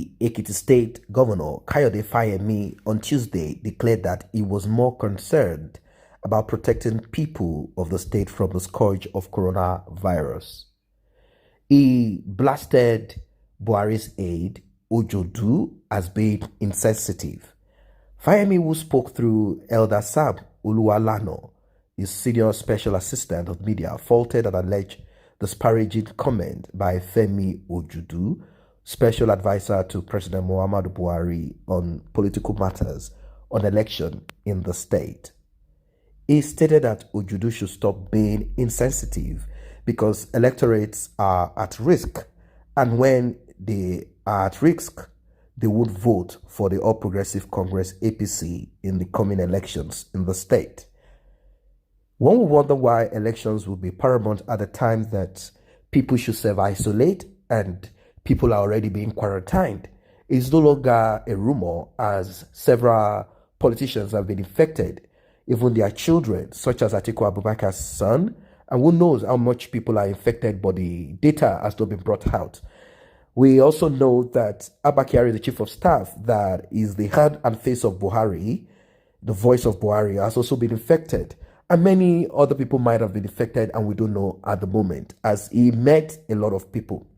The Ekiti State Governor Kayode Fayemi on Tuesday declared that he was more concerned about protecting people of the state from the scourge of coronavirus. He blasted Buhari's aide, Ojodu, as being insensitive. Fayemi, who spoke through Elder Sam Oluwalano, his senior special assistant of media, faulted an alleged disparaging comment by Femi Ojodu, special advisor to President Muhammadu Buhari on political matters on election in the state. He stated that Ojodu should stop being insensitive because electorates are at risk, and when they are at risk, they would vote for the All Progressive Congress APC in the coming elections in the state. One would wonder why elections will be paramount at a time that people should self-isolate and people are already being quarantined. It's no longer a rumor, as several politicians have been infected, even their children, such as Atiku Abubakar's son, and who knows how much people are infected, but the data has not been brought out. We also know that Abba Kyari, the chief of staff, that is the hand and face of Buhari, the voice of Buhari, has also been infected. And many other people might have been infected, and we don't know at the moment, as he met a lot of people.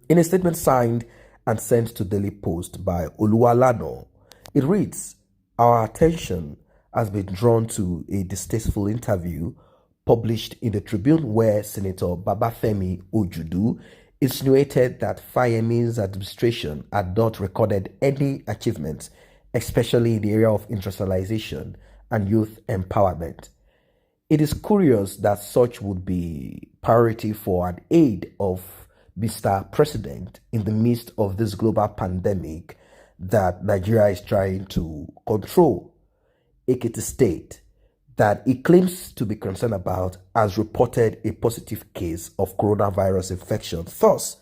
In a statement signed and sent to Daily Post by Oluwalano, it reads, "Our attention has been drawn to a distasteful interview published in the Tribune where Senator Babafemi Ojudu insinuated that Fayemi's administration had not recorded any achievements, especially in the area of industrialization and youth empowerment. It is curious that such would be priority for an aide of Mr. President in the midst of this global pandemic that Nigeria is trying to control. Ekiti State, that he claims to be concerned about, has reported a positive case of coronavirus infection. Thus,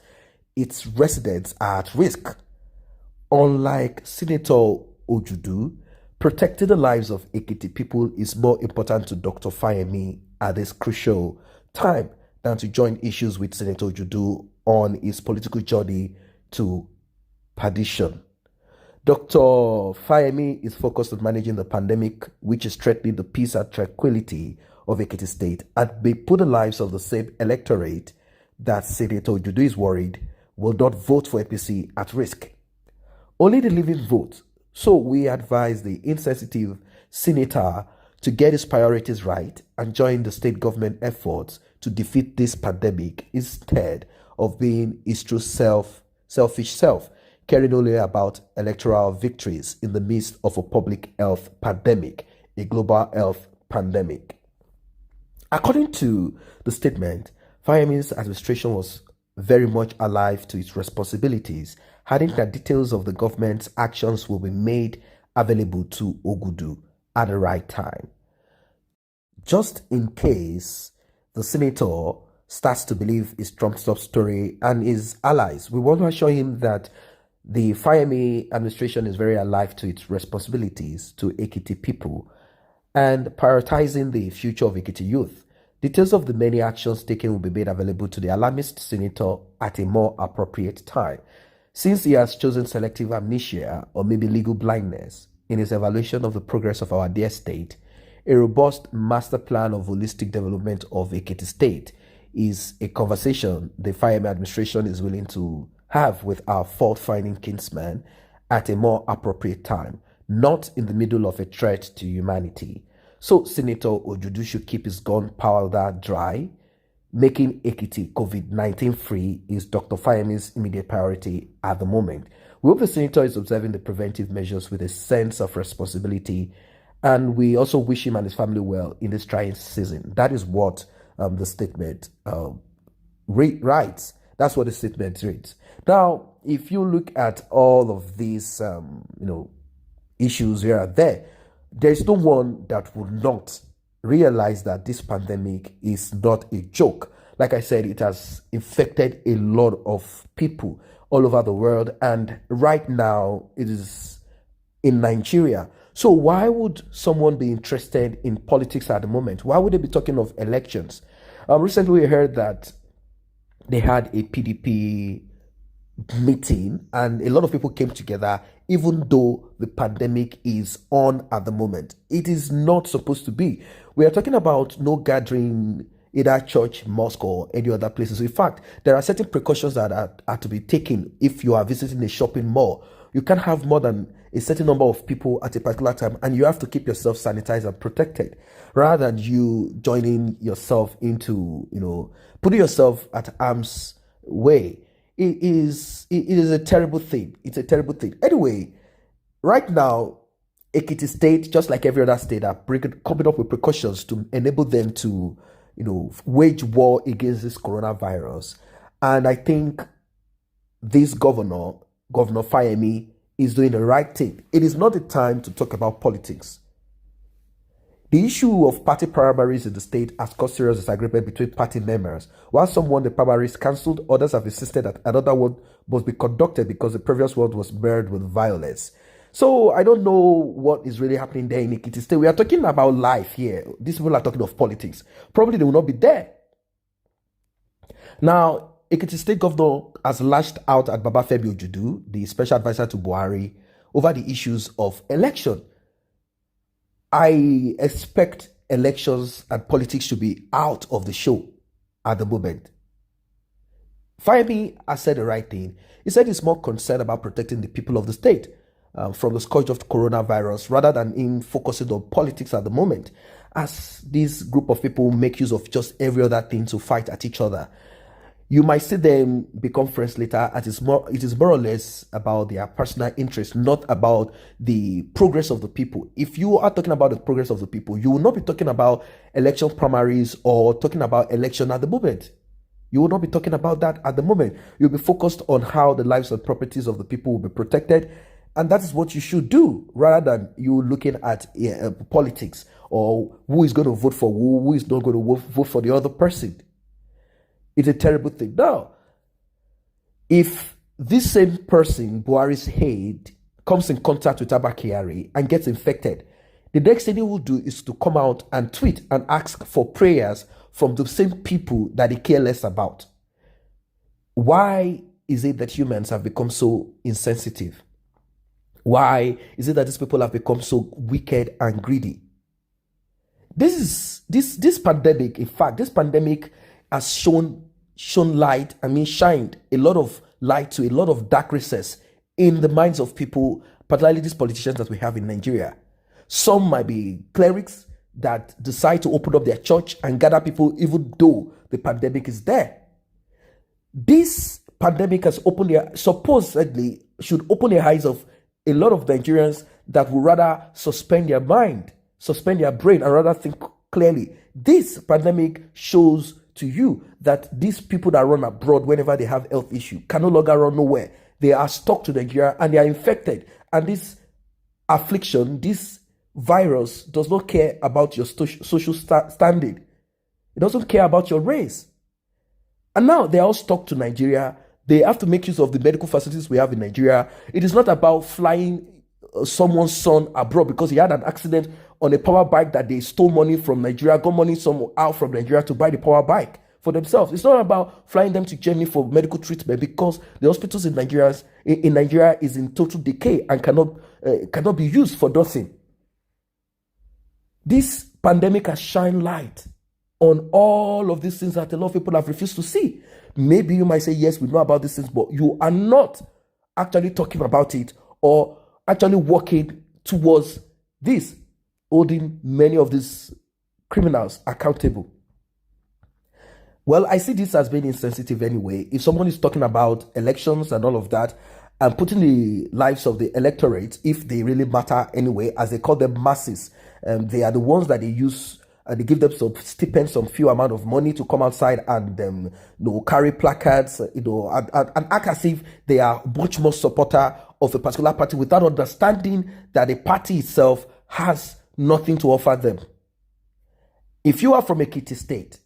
its residents are at risk. Unlike Senator Ojudu, protecting the lives of Ekiti people is more important to Dr. Fayemi at this crucial time than to join issues with Senator Ojudu on his political journey to perdition. Dr. Fayemi is focused on managing the pandemic, which is threatening the peace and tranquility of Ekiti State, and may put the lives of the same electorate that Senator Ojudu is worried will not vote for APC at risk. Only the living vote. So we advise the insensitive senator to get his priorities right and join the state government efforts to defeat this pandemic instead of being his true selfish self, caring only about electoral victories in the midst of a public health pandemic, a global health pandemic." According to the statement, Fayemi's administration was very much alive to its responsibilities, adding that details of the government's actions will be made available to Ogudu at the right time. Just in case the senator starts to believe his trumped up story and his allies, we want to assure him that the Fayemi administration is very alive to its responsibilities to Ekiti people and prioritizing the future of Ekiti youth. Details of the many actions taken will be made available to the alarmist senator at a more appropriate time. Since he has chosen selective amnesia or maybe legal blindness in his evaluation of the progress of our dear state, a robust master plan of holistic development of Ekiti State is a conversation the Fayemi administration is willing to have with our fault-finding kinsman at a more appropriate time, not in the middle of a threat to humanity. So Senator Ojudu should keep his gunpowder dry. Making Ekiti COVID-19 free is Dr. Fayemi's immediate priority at the moment. We hope the senator is observing the preventive measures with a sense of responsibility, and we also wish him and his family well in this trying season. That is what the statement writes. That's what the statement reads. Now, if you look at all of these, issues here and there's no one that would not realize that this pandemic is not a joke. Like I said, it has infected a lot of people all over the world, and right now it is in Nigeria. So why would someone be interested in politics at the moment? Why would they be talking of elections? Recently we heard that they had a PDP meeting and a lot of people came together, even though the pandemic is on at the moment. It is not supposed to be. We are talking about no gathering, either church, mosque, or any other places. In fact, there are certain precautions that are to be taken if you are visiting a shopping mall. You can't have more than a certain number of people at a particular time, and you have to keep yourself sanitized and protected, rather than you joining yourself into, putting yourself at arm's way. It is a terrible thing. It's a terrible thing. Anyway, right now, Ekiti State, just like every other state, are coming up with precautions to enable them to, wage war against this coronavirus. And I think this Governor Fayemi, is doing the right thing. It is not the time to talk about politics. The issue of party primaries in the state has caused serious disagreement between party members. While some want the primaries cancelled, others have insisted that another one must be conducted because the previous one was marred with violence. So I don't know what is really happening there in Ekiti State. We are talking about life here. These people are talking of politics. Probably they will not be there. Now, Ekiti State Governor has lashed out at Babafemi Ojudu, the special advisor to Buhari, over the issues of election. I expect elections and politics to be out of the show at the moment. Fayemi has said the right thing. He said he's more concerned about protecting the people of the state from the scourge of coronavirus rather than in focusing on politics at the moment, as this group of people make use of just every other thing to fight at each other. You might see them become friends later, as it is more or less about their personal interest, not about the progress of the people. If you are talking about the progress of the people, you will not be talking about election primaries or talking about election at the moment. You will not be talking about that at the moment. You'll be focused on how the lives and properties of the people will be protected. And that is what you should do, rather than you looking at politics or who is going to vote for who is not going to vote for the other person. It's a terrible thing. Now, if this same person, Buhari's head, comes in contact with Abba Kyari and gets infected, the next thing he will do is to come out and tweet and ask for prayers from the same people that he cares less about. Why is it that humans have become so insensitive? Why is it that these people have become so wicked and greedy? This pandemic, in fact, this pandemic has shined a lot of light to a lot of dark recess in the minds of people, particularly these politicians that we have in Nigeria. Some might be clerics that decide to open up their church and gather people even though the pandemic is there. This pandemic has supposedly should open the eyes of a lot of Nigerians that would rather suspend their mind, suspend their brain, and rather think clearly. This pandemic shows to you that these people that run abroad whenever they have health issue can no longer run nowhere. They are stuck to Nigeria and they are infected. And this affliction, this virus, does not care about your social standing. It doesn't care about your race. And now they are all stuck to Nigeria. They have to make use of the medical facilities we have in Nigeria. It is not about flying someone's son abroad because he had an accident on a power bike that they stole money from Nigeria, got money out from Nigeria to buy the power bike for themselves. It's not about flying them to Germany for medical treatment because the hospitals in Nigeria is in total decay and cannot be used for nothing. This pandemic has shined light on all of these things that a lot of people have refused to see. Maybe you might say, yes, we know about these things, but you are not actually talking about it or actually working towards this, holding many of these criminals accountable. Well, I see this as being insensitive anyway. If someone is talking about elections and all of that, and putting the lives of the electorate, if they really matter anyway, as they call them masses, they are the ones that they use, and they give them some stipend, some few amount of money to come outside and carry placards, and act as if they are much more supporter of a particular party without understanding that the party itself has nothing to offer them. If you are from Ekiti State,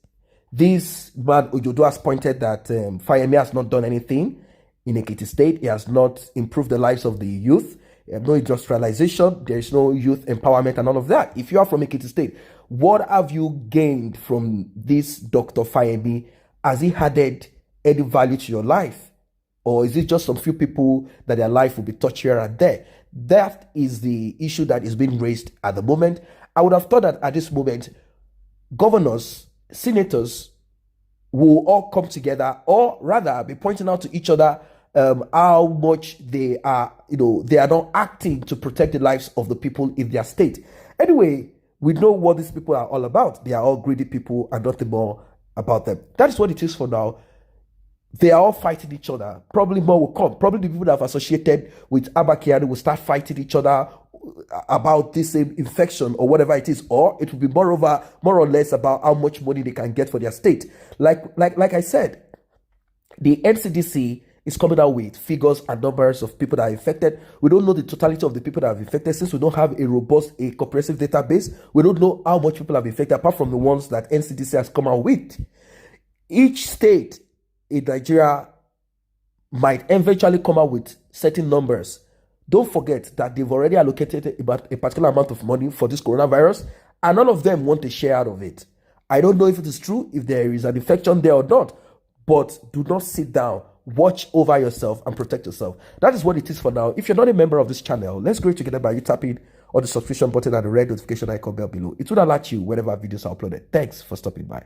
this man Ojodo has pointed that Fayemi has not done anything in Ekiti State. He has not improved the lives of the youth. No industrialization. There is no youth empowerment and all of that. If you are from Ekiti State, what have you gained from this Dr. Fayemi? Has he added any value to your life? Or is it just some few people that their life will be touched here and there? That is the issue that is being raised at the moment. I would have thought that at this moment, governors, senators will all come together, or rather be pointing out to each other how much they are, they are not acting to protect the lives of the people in their state. Anyway, we know what these people are all about. They are all greedy people and nothing more about them. That is what it is for now. They are all fighting each other. Probably more will come. Probably the people that have associated with Abba Kyari will start fighting each other about this same infection or whatever it is, or it will be more or less about how much money they can get for their state. Like I said, the NCDC is coming out with figures and numbers of people that are infected. We don't know the totality of the people that have infected, since we don't have a comprehensive database. We don't know how much people have infected apart from the ones that NCDC has come out with. Each state in Nigeria might eventually come out with certain numbers. Don't forget that they've already allocated about a particular amount of money for this coronavirus, and none of them want a share out of it. I don't know if it is true, if there is an infection there or not, but do not sit down. Watch over yourself and protect yourself. That is what it is for now. If you're not a member of this channel, let's grow together by you tapping on the subscription button and the red notification icon bell below. It will alert you whenever videos are uploaded. Thanks for stopping by.